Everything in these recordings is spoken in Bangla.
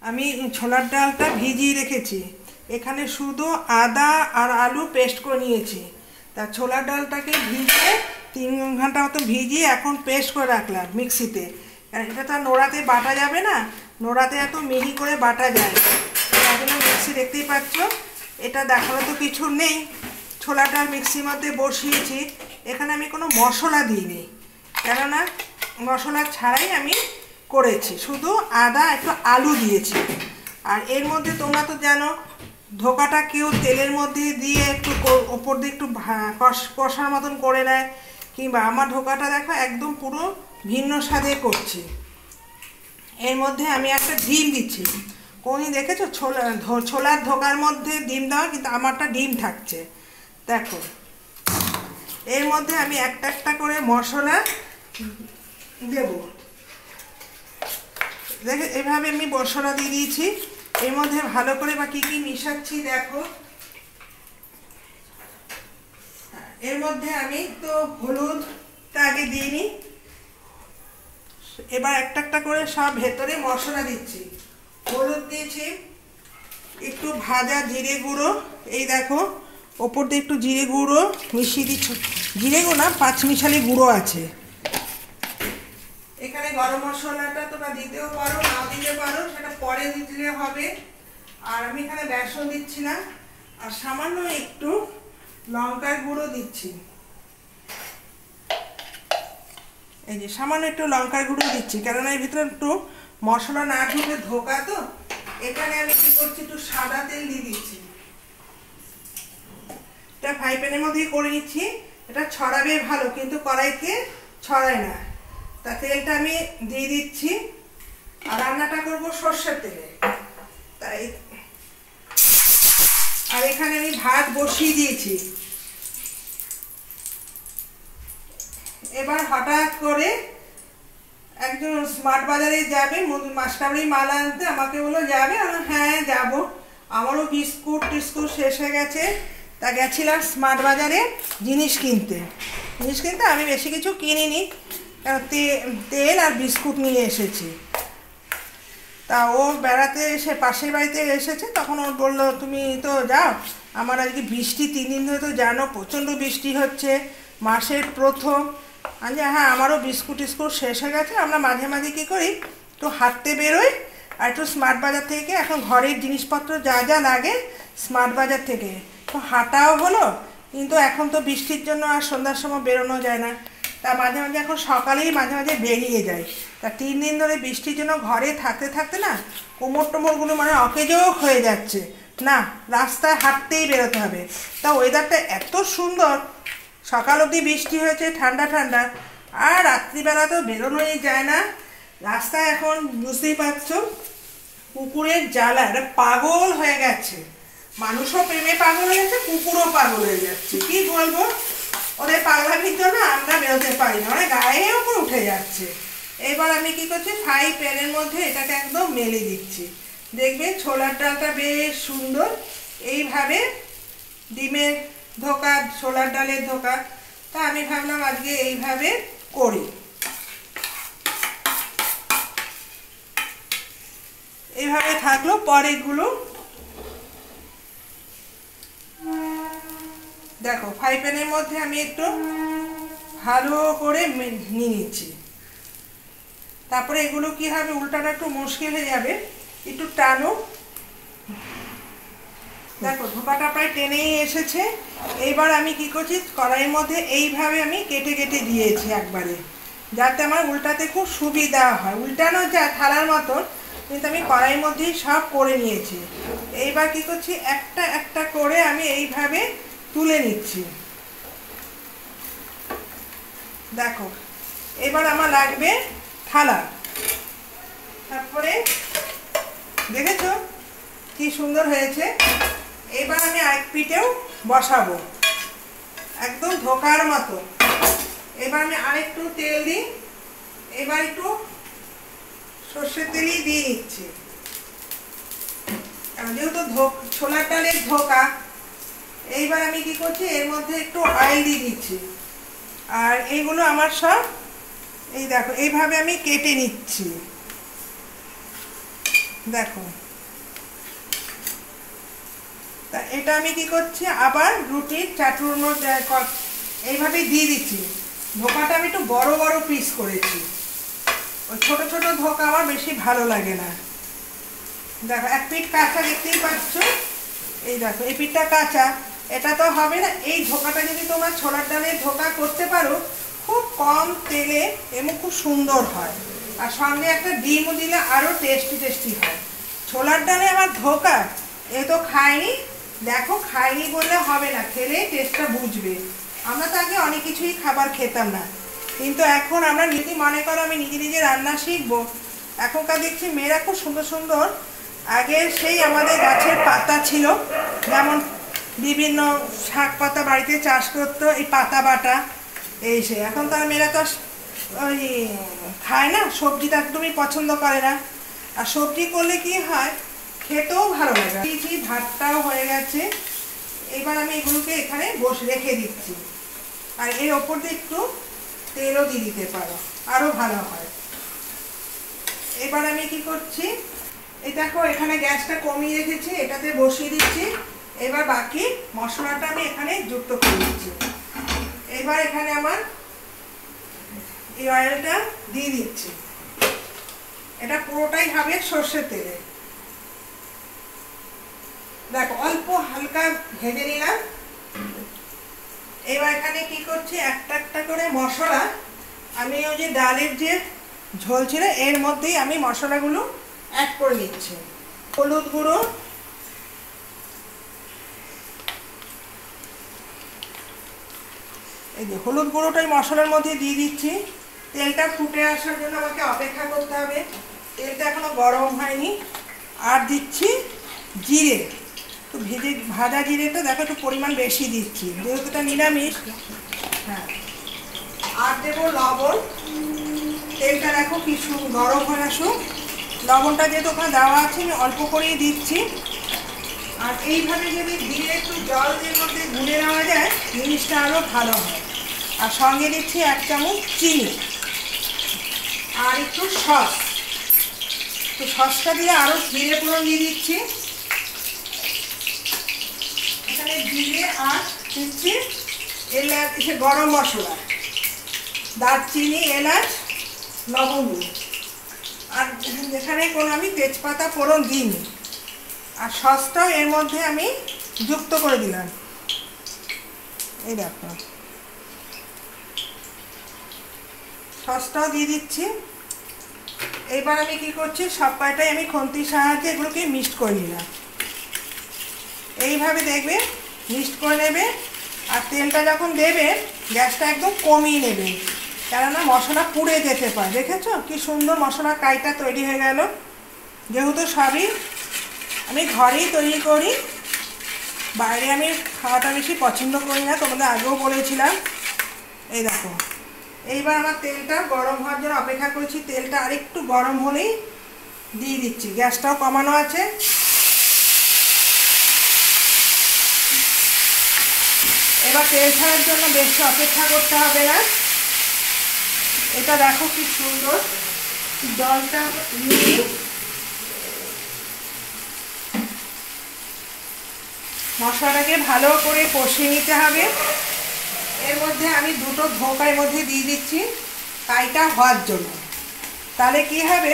আমি ছোলার ডালটা ভিজিয়ে রেখেছি। এখানে শুধু আদা আর আলু পেস্ট করে নিয়েছি। তা ছোলার ডালটাকে ভিজিয়ে 3 ঘন্টা মতো ভিজিয়ে এখন পেস্ট করে রাখলাম মিক্সিতে। এটা তো নোড়াতে বাটা যাবে না, নোড়াতে এত মিহি করে বাটা যায়, তার জন্য মিক্সি দেখতেই পাচ্ছ। এটা দেখানো তো কিছু নেই, ছোলার ডাল মিক্সির মধ্যে বসিয়েছি। এখানে আমি কোনো মশলা দিইনি, কেননা মশলা ছাড়াই আমি করেছি, শুধু আদা একটু আলু দিয়েছি। আর এর মধ্যে তোমরা তো জানো ধোকাটা কেউ তেলের মধ্যে দিয়ে একটু ওপর দিয়ে একটু কষার মতন করে নেয়, কিংবা আমার ধোকাটা দেখো একদম পুরো ভিন্ন স্বাদে করছি। এর মধ্যে আমি একটা ডিম দিচ্ছি। কোনদিন দেখেছো ছোলার ধোকার মধ্যে ডিম দেওয়া? কিন্তু আমারটা ডিম থাকছে দেখো। এর মধ্যে আমি একটা একটা করে মশলা দেব। দেখে এভাবে আমি মশলা দিয়ে দিয়েছি। এর মধ্যে ভালো করে বা কি কি মিশাচ্ছি দেখো। এর মধ্যে আমি তো হলুদটা আগে দিইনি, এবার একটা একটা করে সব ভেতরে মশলা দিচ্ছি। হলুদ দিয়েছি, একটু ভাজা জিরে গুঁড়ো, এই দেখো ওপর দিয়ে একটু জিরে গুঁড়ো মিশিয়ে দিচ্ছি। জিরে গুঁড়ো না, 5 মিশালি গুঁড়ো আছে। এখানে গরম মশলাটা তোমরা দিতেও পারো, নাও দিতে পারো, সেটা পরে দিলে হবে। আর আমি এখানে বেসন দিচ্ছি না, আর সামান্য একটু লঙ্কার গুঁড়ো দিচ্ছি। এই যে সামান্য একটু লঙ্কার গুঁড়ো দিচ্ছি, কেননা এর ভিতরে একটু মশলা না ঢুকে ধোকা তো। এখানে আমি কি করছি, একটু সাদা তেল দিয়ে দিচ্ছি। এটা ফ্রাই প্যানের মধ্যেই করে নিচ্ছি। এটা ছড়াবে ভালো, কিন্তু কড়াইতে ছড়ায় না। তা তেলটা আমি দিয়ে দিচ্ছি, আর রান্নাটা করবো সর্ষের তেলে। তাই আর এখানে আমি ভাত বসিয়ে দিয়েছি। এবার হঠাৎ করে একজন স্মার্ট বাজারে যাবে, মাসকাবাড়ি মাল আনতে, আমাকে বললো যাবে। হ্যাঁ যাব, আমারও বিস্কুট টিস্কুট শেষ হয়ে গেছে। তা গেছিলাম স্মার্ট বাজারে জিনিস কিনতে। আমি বেশি কিছু কিনিনি, তেল আর বিস্কুট নিয়ে এসেছি। তা ও বেড়াতে এসে পাশের বাড়িতে এসেছে, তখন ও বললো তুমি তো যাও, আমার আজকে বৃষ্টি 3 দিন ধরে তো জানো প্রচণ্ড বৃষ্টি হচ্ছে, মাসের প্রথম। আচ্ছা হ্যাঁ, আমারও বিস্কুট টিস্কুট শেষ হয়ে গেছে। আমরা মাঝে মাঝে কী করি, একটু হাঁটতে বেরোই, আর একটু স্মার্ট বাজার থেকে এখন ঘরের জিনিসপত্র যা যা লাগে স্মার্ট বাজার থেকে তো হাঁটাও হলো। কিন্তু এখন তো বৃষ্টির জন্য আর সন্ধ্যার সময় বেরোনো যায় না। তা মাঝে মাঝে এখন সকালেই মাঝে মাঝে বেরিয়ে যায়। তা 3 দিন ধরে বৃষ্টির জন্য ঘরে থাকতে থাকতে না কোমর টোমরগুলো মানে অকেজোক হয়ে যাচ্ছে। না, রাস্তায় হাঁটতেই বেরোতে হবে। তা ওয়েদারটা এত সুন্দর, সকাল অবধি বৃষ্টি হয়েছে, ঠান্ডা ঠান্ডা, আর রাত্রিবেলা তো বেরোনোই যায় না। রাস্তায় এখন বুঝতেই পারছো কুকুরের জ্বালা, এটা পাগল হয়ে গেছে। মানুষও প্রেমে পাগল হয়ে যাচ্ছে, কুকুরও পাগল হয়ে যাচ্ছে। কি বলবো, ওদের পাগলামির জন্য আমরা বেরোতে পারি না, মানে গায়ের উপর উঠে যাচ্ছে। এবার আমি কি করছি, ফ্রাই প্যানের মধ্যে এটাকে একদম মেলে দিচ্ছি। দেখবে ছোলার ডালটা বেশ সুন্দর এইভাবে ডিমের ধোকা, ছোলার ডালের ধোকা। তা আমি ভাবলাম আজকে এইভাবে করি। এইভাবে থাকলো, পরেরগুলো দেখো ফ্রাই প্যানের মধ্যে আমি একটু ভালো করে নিয়ে নিচ্ছি। তারপরে এগুলো কি হবে, উল্টাটা একটু মুশকিল হয়ে যাবে, একটু টানো। দেখো ধোকাটা প্রায় টেনেই এসেছে। এইবার আমি কি করছি, কড়াইয়ের মধ্যে এইভাবে আমি কেটে কেটে দিয়েছি একবারে, যাতে আমার উল্টাতে খুব সুবিধা হয়। উল্টানো যায় থালার মতন, কিন্তু আমি কড়াইয়ের মধ্যেই সব করে নিয়েছি। এইবার কি করছি, একটা একটা করে আমি এইভাবে তুলে নিচ্ছি। দেখো এবার আমার লাগবে থালা। তারপরে দেখেছো কি সুন্দর হয়েছে। এবার আমি আরেক পিঠেও বসাবো একদম ধোকার মতো। এবার আমি আরেকটু তেল দিই, এবার একটু সর্ষের তেলই দিয়ে নিচ্ছি, যেহেতু ছোলার ডালের ধোকা। এইবার আমি কি করছি, এর মধ্যে একটু অয়েল দিয়ে দিচ্ছি। আর এইগুলো আমার সব এই দেখো এইভাবে আমি কেটে নিচ্ছি। দেখো, তা এটা আমি কি করছি, আবার রুটির চাটুর মধ্যে এইভাবে দিয়ে দিচ্ছি। ধোকাটা আমি একটু বড় বড় পিস করেছি, ওই ছোট ছোট ধোকা আমার বেশি ভালো লাগে না। দেখো এক পিঠ কাঁচা দেখতেই পাচ্ছ, এই দেখো এই পিঠটা কাঁচা, এটা তো হবে না। এই ধোকাটা যদি তোমরা ছোলার ডালের ধোকা করতে পারো খুব কম তেলে এবং খুব সুন্দর হয়, আর সঙ্গে একটা ডিমও দিলে আরও টেস্টি টেস্টি হয়। ছোলার ডালে আমার ধোকা এ তো খাইনি, দেখো খাইনি বললে হবে না, খেলে টেস্টটা বুঝবে। আমরা তো আগে অনেক কিছুই খাবার খেতাম না, কিন্তু এখন আমরা যদি মনে করো আমি নিজে নিজে রান্না শিখবো, এখনকার দেখছি মেয়েরা খুব সুন্দর সুন্দর, আগে সেই আমাদের গাছের পাতা ছিল, যেমন বিভিন্ন শাক পাতা বাড়িতে চাষ করতো, এই পাতা বাটা এই সে। এখন তার মেয়েরা তো ওই খায় না, সবজিটা একদমই পছন্দ করে না। আর সবজি করলে কি হয়, খেতেও ভালো লাগে। ভাতটাও হয়ে গেছে, এবার আমি এগুলোকে এখানে বসে রেখে দিচ্ছি। আর এর ওপর দিয়ে একটু তেলও দিয়ে দিতে পারো, আরও ভালো হয়। এবার আমি কি করছি, এই দেখো এখানে গ্যাসটা কমিয়ে রেখেছি, এটাতে বসিয়ে দিচ্ছি। এবার বাকি মশলাটা আমি এখানে যুক্ত করে দিচ্ছি। এবার এখানে আমার এই অয়েলটা দিয়ে দিচ্ছি, এটা পুরোটাই হবে সর্ষের তেলে। দেখো অল্প হালকা ভেজে নিলাম। এবার এখানে কি করছি, একটা একটা করে মশলা আমি ওই যে ডালের যে ঝোল ছিল এর মধ্যেই আমি মশলাগুলো অ্যাড করে নিচ্ছি। হলুদ গুঁড়ো, এই যে হলুদ গুঁড়োটাই মশলার মধ্যে দিয়ে দিচ্ছি। তেলটা ফুটে আসার জন্য আমাকে অপেক্ষা করতে হবে, তেলটা এখনো গরম হয়নি। আর দিচ্ছি জিরে, একটু ভাজা জিরেটা দেখো একটু পরিমাণ বেশি দিচ্ছি, যেহেতু এটা নিরামিষ। হ্যাঁ, আর দেবো লবণ। তেলটা দেখো কি গরম হয়ে আসুক, লবণটা যেহেতু ওখানে দেওয়া আছে আমি অল্প করেই দিচ্ছি। আর এইভাবে যদি দিয়ে একটু জল দিয়ে মধ্যে গুলে নেওয়া যায় জিনিসটা আরও ভালো হয়। আর সঙ্গে দিচ্ছি 1 চামচ চিনি আর একটু সস, তো সসটা দিয়ে আরও জিরে ফোড়ন দিয়ে দিচ্ছি। এখানে জিরে আর দিচ্ছি এলাচ, গরম মশলা, দারচিনি, এলাচ, লবঙ্গ। আর এখানে কোনো আমি তেজপাতা ফোড়ন দিইনি। আর সসটাও এর মধ্যে আমি যুক্ত করে দিলাম, এই দেখো সসটাও দিয়ে দিচ্ছি। এবার আমি কি করছি, সব কয়টাই আমি খুন্তির সাহায্যে এগুলোকে মিক্সড করে নিলাম। এইভাবে দেখবে মিক্সড করে নেবে। আর তেলটা যখন দেবে গ্যাসটা একদম কমিয়ে নেবে, কেননা মশলা পুড়ে যেতে পারে। দেখেছো কি সুন্দর মশলার কাইটা তৈরি হয়ে গেল। যেহেতু সবই আমি ঘরেই তৈরি করি, বাইরে আমি খাওয়াটা বেশি পছন্দ করি না, তোমাদের আগেও বলেছিলাম। এই দেখো এইবার আমার তেলটা গরম হওয়ার জন্য অপেক্ষা করছি, তেলটা আরেকটু গরম হলেই দিয়ে দিচ্ছি। গ্যাসটাও কমানো আছে। এবার তেল ছাড়ার জন্য বেশি অপেক্ষা করতে হবে না। এটা দেখো কি সুন্দর, জলটা নিয়ে মশলাটাকে ভালো করে কষিয়ে নিতে হবে। এর মধ্যে আমি দুটো ধোকার মধ্যে দিয়ে দিচ্ছি কাইটা হওয়ার জন্য, তাহলে কি হবে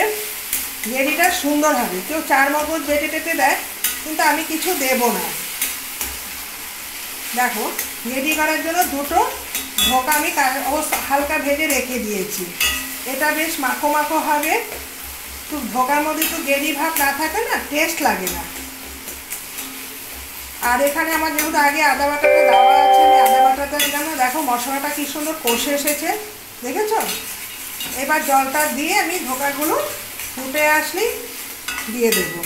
গ্রেভিটা সুন্দর হবে। কেউ 4 মগজ বেটে টেটে দেয়, কিন্তু আমি কিছু দেব না। দেখো গ্রেভি করার জন্য দুটো ধোকা আমি হালকা ভেজে রেখে দিয়েছি। এটা বেশ মাখো মাখো হবে, তো ধোকার মধ্যে একটু গ্রেভি ভাব না থাকে না, টেস্ট লাগে না। আর এখানে আমার যেহেতু আগে আদা বাটাটা দেওয়া আছে, আমি আদা বাটাটা দিলাম না। দেখো মশলাটা কি সুন্দর কষে এসেছে, দেখেছো? এবার জলটা দিয়ে আমি ধোকাগুলো ফুটে আসলেই দিয়ে দেবো।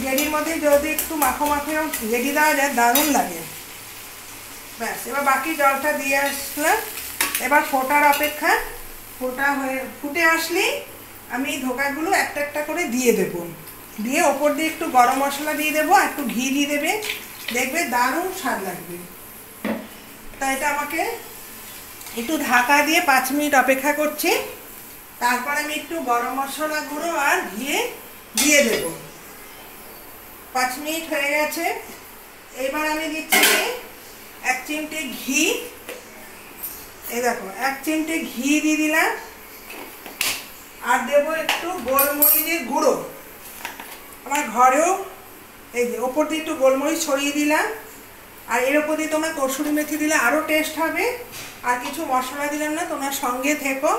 গ্রেভির মধ্যে যদি একটু মাখো মাখো গ্রেভি দেওয়া যায় দারুণ লাগে। ব্যাস, এবার বাকি জলটা দিয়ে আসলাম। এবার ফোটার অপেক্ষা, ফুটে আসলেই আমি এই ধোকাগুলো একটা একটা করে দিয়ে দেবো। দিয়ে ওপর দিয়ে একটু গরম মশলা দিয়ে দেবো, আর একটু ঘি দিয়ে দেবে, দেখবে দারুণ স্বাদ লাগবে। তাই এটা আমাকে একটু ঢাকা দিয়ে 5 মিনিট অপেক্ষা করছি। তারপর আমি একটু গরম মশলা গুঁড়ো আর ঘি দিয়ে দেব। 5 মিনিট হয়ে গেছে। এবার আমি দিচ্ছি 1 চিমটি ঘি। এই দেখো 1 চিমটি ঘি দিয়ে দিলাম। আর দেব একটু গোলমরিচের গুঁড়ো। আমার ঘরেও এই যে ওপর দিয়ে একটু গোলমরিচ ছড়িয়ে দিলাম। আর এর ওপর দিয়ে তোমরা কসুরি মেথি দিলে আরও টেস্ট হবে। আর কিছু মশলা দিলাম না, তোমরা সঙ্গে থেকো।